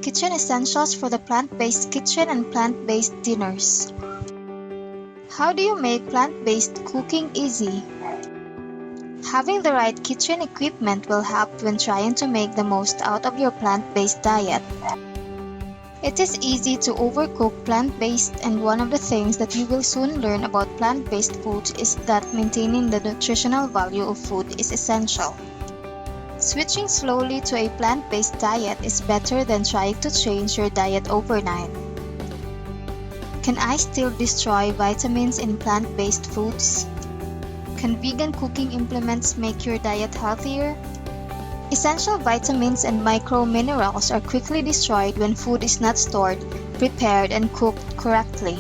kitchen essentials for the plant-based kitchen and plant-based dinners. How do you make plant-based cooking easy? Having the right kitchen equipment will help when trying to make the most out of your plant-based diet. It is easy to overcook plant-based, and one of the things that you will soon learn about plant-based food is that maintaining the nutritional value of food is essential. Switching slowly to a plant-based diet is better than trying to change your diet overnight. Can I still destroy vitamins in plant-based foods? Can vegan cooking implements make your diet healthier? Essential vitamins and microminerals are quickly destroyed when food is not stored, prepared, and cooked correctly.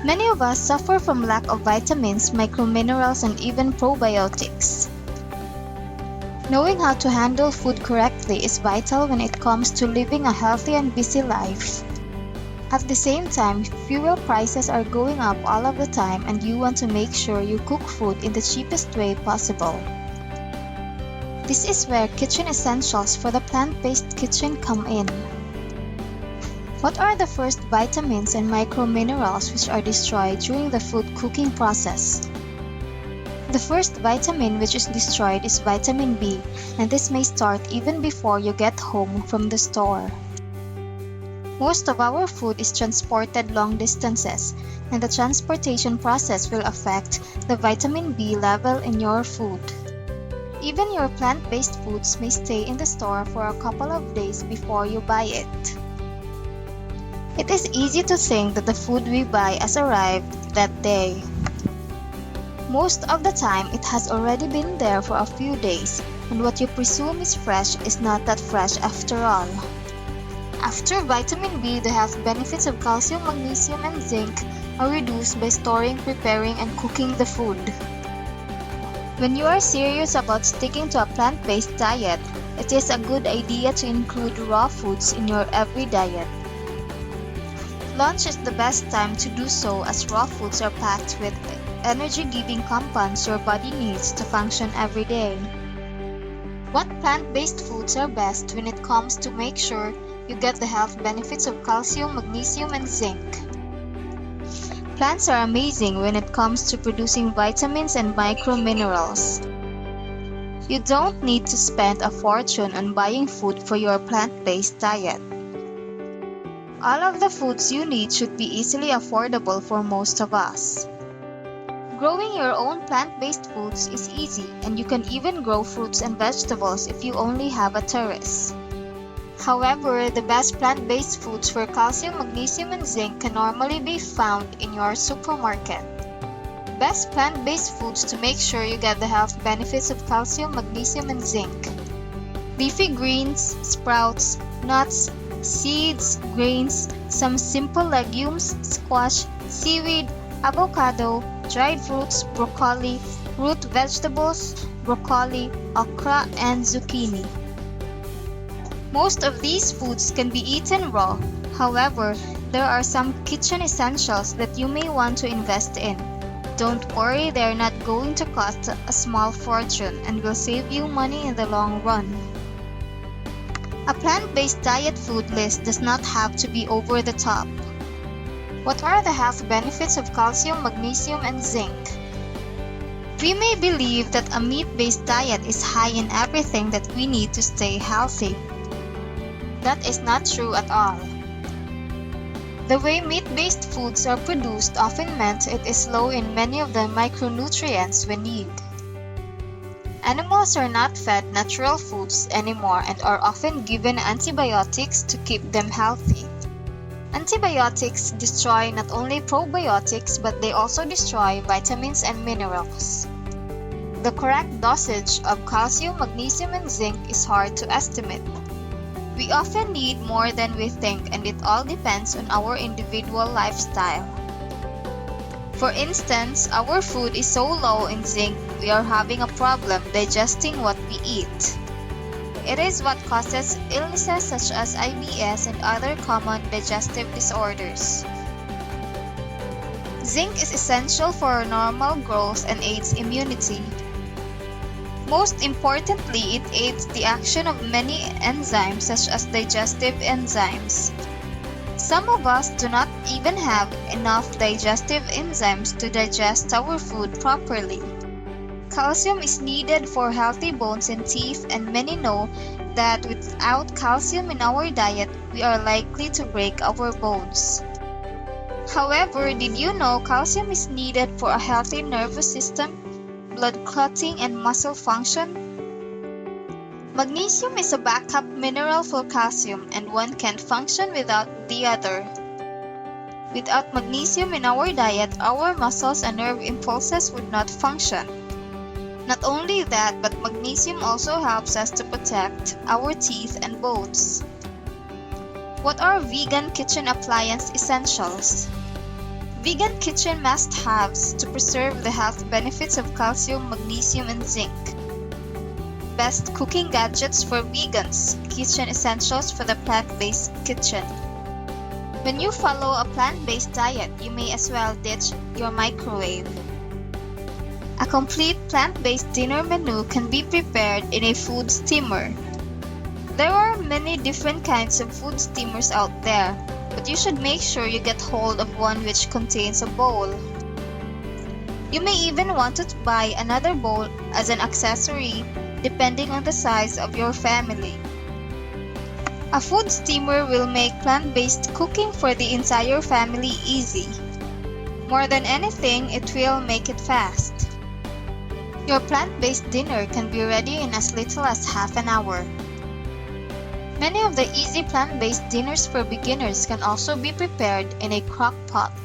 Many of us suffer from lack of vitamins, microminerals, and even probiotics. Knowing how to handle food correctly is vital when it comes to living a healthy and busy life. At the same time, fuel prices are going up all of the time, and you want to make sure you cook food in the cheapest way possible. This is where kitchen essentials for the plant-based kitchen come in. What are the first vitamins and microminerals which are destroyed during the food cooking process? The first vitamin which is destroyed is vitamin B, and this may start even before you get home from the store. Most of our food is transported long distances, and the transportation process will affect the vitamin B level in your food. Even your plant-based foods may stay in the store for a couple of days before you buy it. It is easy to think that the food we buy has arrived that day. Most of the time, it has already been there for a few days, and what you presume is fresh is not that fresh after all. After vitamin B, the health benefits of calcium, magnesium, and zinc are reduced by storing, preparing, and cooking the food. When you are serious about sticking to a plant-based diet, it is a good idea to include raw foods in your every diet. Lunch is the best time to do so, as raw foods are packed with energy-giving compounds your body needs to function every day. What plant-based foods are best when it comes to make sure you get the health benefits of calcium, magnesium, and zinc? Plants are amazing when it comes to producing vitamins and microminerals. You don't need to spend a fortune on buying food for your plant-based diet. All of the foods you need should be easily affordable for most of us. Growing your own plant-based foods is easy, and you can even grow fruits and vegetables if you only have a terrace. However, the best plant-based foods for calcium, magnesium, and zinc can normally be found in your supermarket. Best plant-based foods to make sure you get the health benefits of calcium, magnesium, and zinc. Leafy greens, sprouts, nuts, seeds, grains, some simple legumes, squash, seaweed, avocado, dried fruits, broccoli, root vegetables, broccoli, okra, and zucchini. Most of these foods can be eaten raw. However, there are some kitchen essentials that you may want to invest in. Don't worry, they are not going to cost a small fortune and will save you money in the long run. A plant-based diet food list does not have to be over the top. What are the health benefits of calcium, magnesium, and zinc? We may believe that a meat-based diet is high in everything that we need to stay healthy. That is not true at all. The way meat-based foods are produced often meant it is low in many of the micronutrients we need. Animals are not fed natural foods anymore and are often given antibiotics to keep them healthy. Antibiotics destroy not only probiotics, but they also destroy vitamins and minerals. The correct dosage of calcium, magnesium, and zinc is hard to estimate. We often need more than we think, and it all depends on our individual lifestyle. For instance, our food is so low in zinc, we are having a problem digesting what we eat. It is what causes illnesses such as IBS and other common digestive disorders. Zinc is essential for normal growth and aids immunity. Most importantly, it aids the action of many enzymes such as digestive enzymes. Some of us do not even have enough digestive enzymes to digest our food properly. Calcium is needed for healthy bones and teeth, and many know that without calcium in our diet, we are likely to break our bones. However, did you know calcium is needed for a healthy nervous system, blood clotting, and muscle function? Magnesium is a backup mineral for calcium, and one can't function without the other. Without magnesium in our diet, our muscles and nerve impulses would not function. Not only that, but magnesium also helps us to protect our teeth and bones. What are vegan kitchen appliance essentials? Vegan kitchen must-haves to preserve the health benefits of calcium, magnesium, and zinc. Best cooking gadgets for vegans, kitchen essentials for the plant-based kitchen. When you follow a plant-based diet, you may as well ditch your microwave. A complete plant-based dinner menu can be prepared in a food steamer. There are many different kinds of food steamers out there, but you should make sure you get hold of one which contains a bowl. You may even want to buy another bowl as an accessory, depending on the size of your family. A food steamer will make plant-based cooking for the entire family easy. More than anything, it will make it fast. Your plant-based dinner can be ready in as little as half an hour. Many of the easy plant-based dinners for beginners can also be prepared in a crock pot.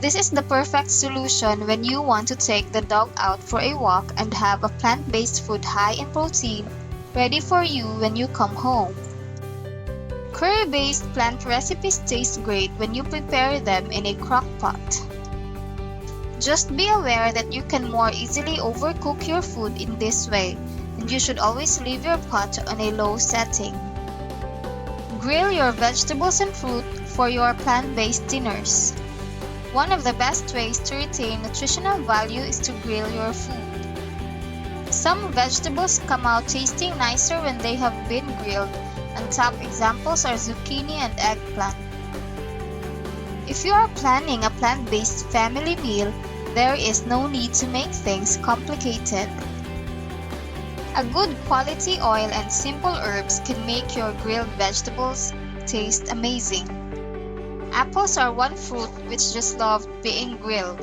This is the perfect solution when you want to take the dog out for a walk and have a plant-based food high in protein ready for you when you come home. Curry-based plant recipes taste great when you prepare them in a crock pot. Just be aware that you can more easily overcook your food in this way, and you should always leave your pot on a low setting. Grill your vegetables and fruit for your plant-based dinners. One of the best ways to retain nutritional value is to grill your food. Some vegetables come out tasting nicer when they have been grilled, and top examples are zucchini and eggplant. If you are planning a plant-based family meal, there is no need to make things complicated. A good quality oil and simple herbs can make your grilled vegetables taste amazing. Apples are one fruit which just loves being grilled.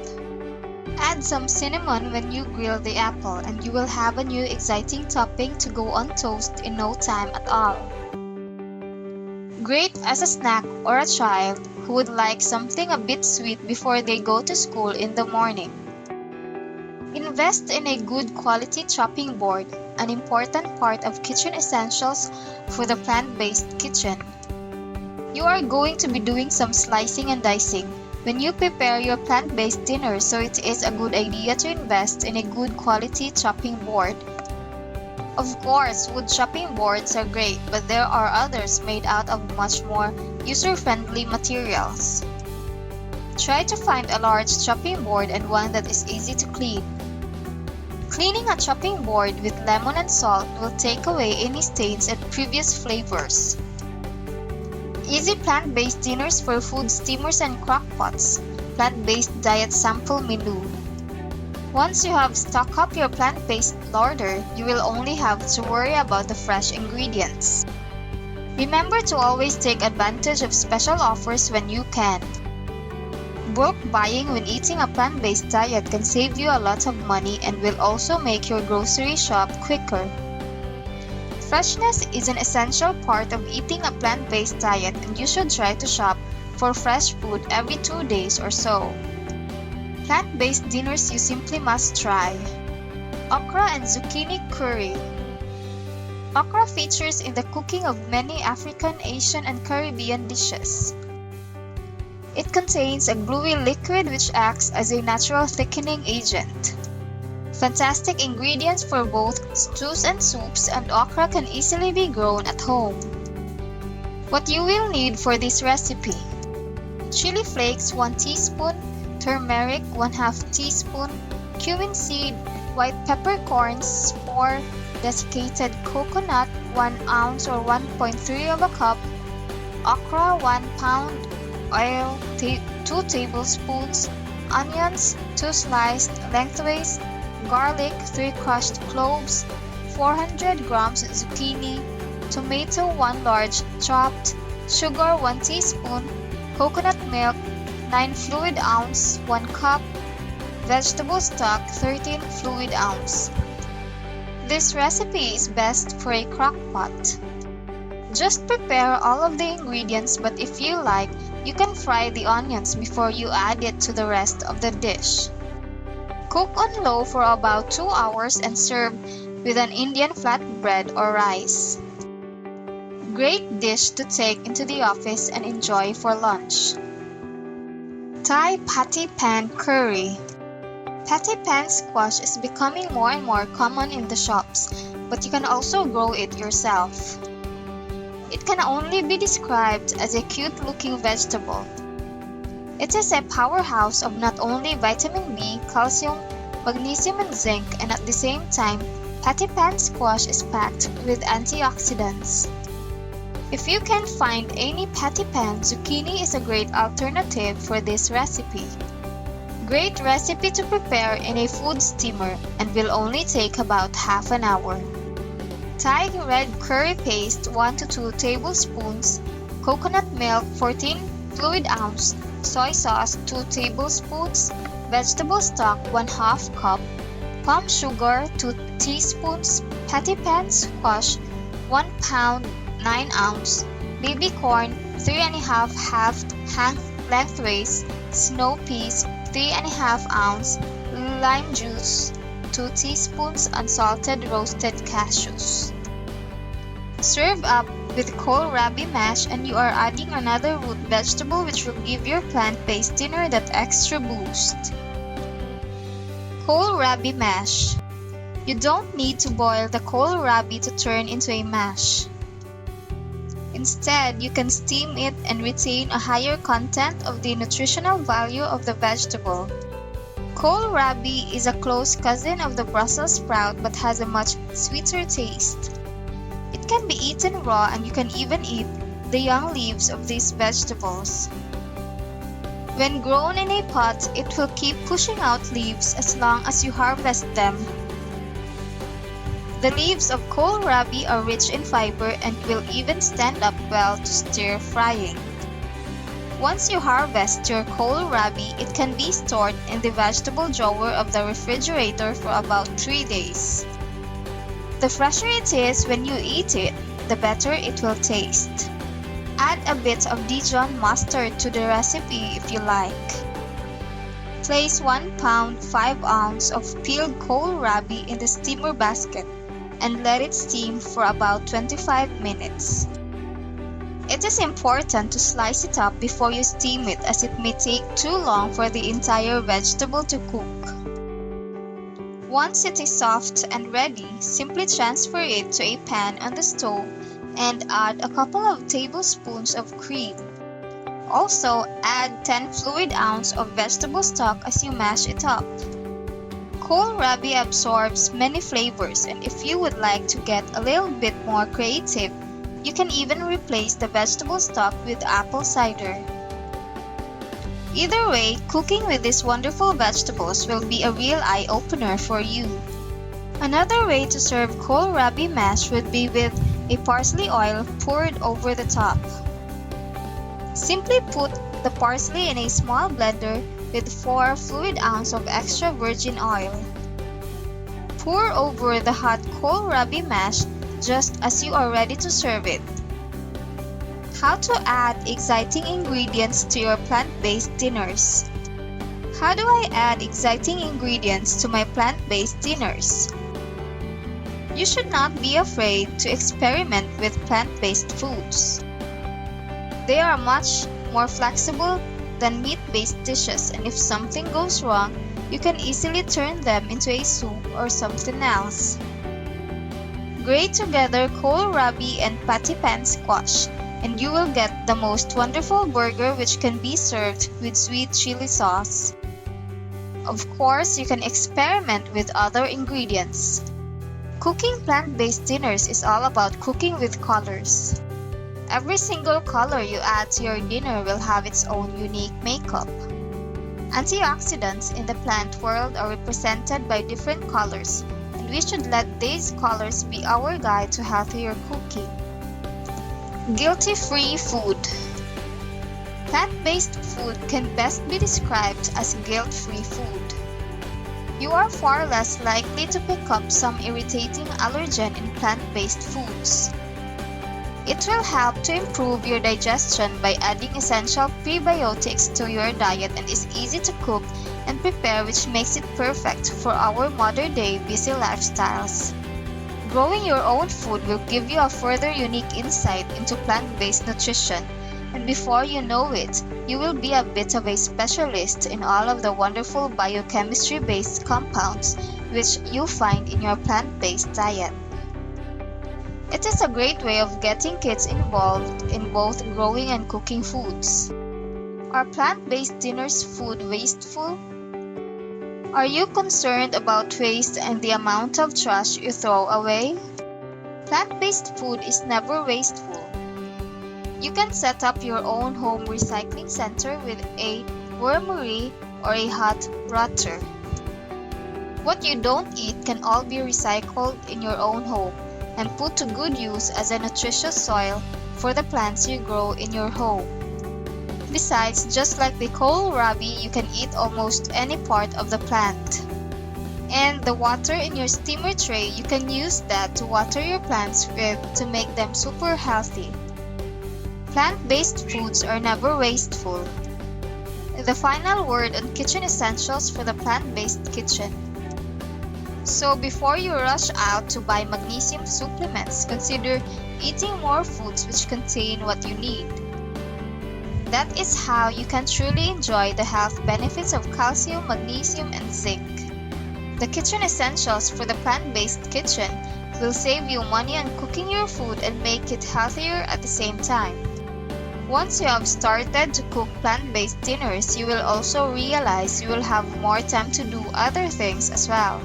Add some cinnamon when you grill the apple, and you will have a new exciting topping to go on toast in no time at all. Great as a snack or a child who would like something a bit sweet before they go to school in the morning. Invest in a good quality chopping board, an important part of kitchen essentials for the plant-based kitchen. You are going to be doing some slicing and dicing when you prepare your plant-based dinner, so it is a good idea to invest in a good quality chopping board. Of course, wood chopping boards are great, but there are others made out of much more user-friendly materials. Try to find a large chopping board and one that is easy to clean. Cleaning a chopping board with lemon and salt will take away any stains and previous flavors. Easy plant-based dinners for food steamers and crockpots. Plant-based diet sample menu. Once you have stocked up your plant-based larder, you will only have to worry about the fresh ingredients. Remember to always take advantage of special offers when you can. Bulk buying when eating a plant-based diet can save you a lot of money and will also make your grocery shop quicker. Freshness is an essential part of eating a plant-based diet, and you should try to shop for fresh food every 2 days or so. Plant-based dinners you simply must try. Okra and zucchini curry. Okra features in the cooking of many African, Asian, and Caribbean dishes. It contains a gluey liquid which acts as a natural thickening agent. Fantastic ingredients for both stews and soups, and okra can easily be grown at home. What you will need for this recipe: chili flakes 1 teaspoon, turmeric 1/2 teaspoon, cumin seed white peppercorns, 4 desiccated coconut, 1 ounce or 1.3 of a cup, okra, 1 pound, oil, 2 tablespoons, onions, 2 sliced lengthways, garlic, 3 crushed cloves, 400 grams zucchini, tomato, 1 large chopped, sugar, 1 teaspoon, coconut milk, 9 fluid ounce, 1 cup, vegetable stock, 13 fluid ounce. This recipe is best for a crock pot. Just prepare all of the ingredients, but if you like, you can fry the onions before you add it to the rest of the dish. Cook on low for about 2 hours and serve with an Indian flatbread or rice. Great dish to take into the office and enjoy for lunch. Thai Patty Pan Curry. Patty pan squash is becoming more and more common in the shops, but you can also grow it yourself. It can only be described as a cute-looking vegetable. It is a powerhouse of not only vitamin B, calcium, magnesium, and zinc, and at the same time, patty pan squash is packed with antioxidants. If you can't find any patty pan, zucchini is a great alternative for this recipe. Great recipe to prepare in a food steamer and will only take about half an hour. Thai red curry paste, 1 to 2 tablespoons, coconut milk, 14 fluid ounce, soy sauce, 2 tablespoons, vegetable stock, 1/2 cup, palm sugar, 2 teaspoons, patty pan squash, 1 pound, 9 ounce, baby corn, 3½ halved lengthways, snow peas, 3½ ounce, lime juice, 2 teaspoons, unsalted roasted cashews. Serve up with kohlrabi mash, and you are adding another root vegetable which will give your plant-based dinner that extra boost. Kohlrabi mash. You don't need to boil the kohlrabi to turn into a mash. Instead, you can steam it and retain a higher content of the nutritional value of the vegetable. Kohlrabi is a close cousin of the Brussels sprout but has a much sweeter taste. It can be eaten raw, and you can even eat the young leaves of these vegetables. When grown in a pot, it will keep pushing out leaves as long as you harvest them. The leaves of kohlrabi are rich in fiber and will even stand up well to stir frying. Once you harvest your kohlrabi, it can be stored in the vegetable drawer of the refrigerator for about 3 days. The fresher it is when you eat it, the better it will taste. Add a bit of Dijon mustard to the recipe if you like. Place 1 pound 5 ounce of peeled kohlrabi in the steamer basket and let it steam for about 25 minutes. It is important to slice it up before you steam it, as it may take too long for the entire vegetable to cook. Once it is soft and ready, simply transfer it to a pan on the stove and add a couple of tablespoons of cream. Also, add 10 fluid ounce of vegetable stock as you mash it up. Kohlrabi absorbs many flavors, and if you would like to get a little bit more creative, you can even replace the vegetable stock with apple cider. Either way, cooking with these wonderful vegetables will be a real eye-opener for you. Another way to serve kohlrabi mash would be with a parsley oil poured over the top. Simply put the parsley in a small blender with 4 fluid ounce of extra virgin oil. Pour over the hot kohlrabi mash just as you are ready to serve it. How to add exciting ingredients to your plant-based dinners. How do I add exciting ingredients to my plant-based dinners? You should not be afraid to experiment with plant-based foods. They are much more flexible than meat-based dishes, and if something goes wrong, you can easily turn them into a soup or something else. Grate together kohlrabi and patty pan squash, and you will get the most wonderful burger which can be served with sweet chili sauce. Of course, you can experiment with other ingredients. Cooking plant-based dinners is all about cooking with colors. Every single color you add to your dinner will have its own unique makeup. Antioxidants in the plant world are represented by different colors, and we should let these colors be our guide to healthier cooking. Guilty-free food. Plant-based food can best be described as guilt-free food. You are far less likely to pick up some irritating allergen in plant-based foods. It will help to improve your digestion by adding essential prebiotics to your diet and is easy to cook and prepare, which makes it perfect for our modern-day busy lifestyles. Growing your own food will give you a further unique insight into plant-based nutrition, and before you know it, you will be a bit of a specialist in all of the wonderful biochemistry-based compounds which you find in your plant-based diet. It is a great way of getting kids involved in both growing and cooking foods. Are plant-based dinners food wasteful? Are you concerned about waste and the amount of trash you throw away? Plant-based food is never wasteful. You can set up your own home recycling center with a wormery or a hot rotter. What you don't eat can all be recycled in your own home and put to good use as a nutritious soil for the plants you grow in your home. Besides, just like the kohlrabi, you can eat almost any part of the plant. And the water in your steamer tray, you can use that to water your plants with to make them super healthy. Plant-based foods are never wasteful. The final word on kitchen essentials for the plant-based kitchen. So before you rush out to buy magnesium supplements, consider eating more foods which contain what you need. That is how you can truly enjoy the health benefits of calcium, magnesium, and zinc. The kitchen essentials for the plant-based kitchen will save you money on cooking your food and make it healthier at the same time. Once you have started to cook plant-based dinners, you will also realize you will have more time to do other things as well.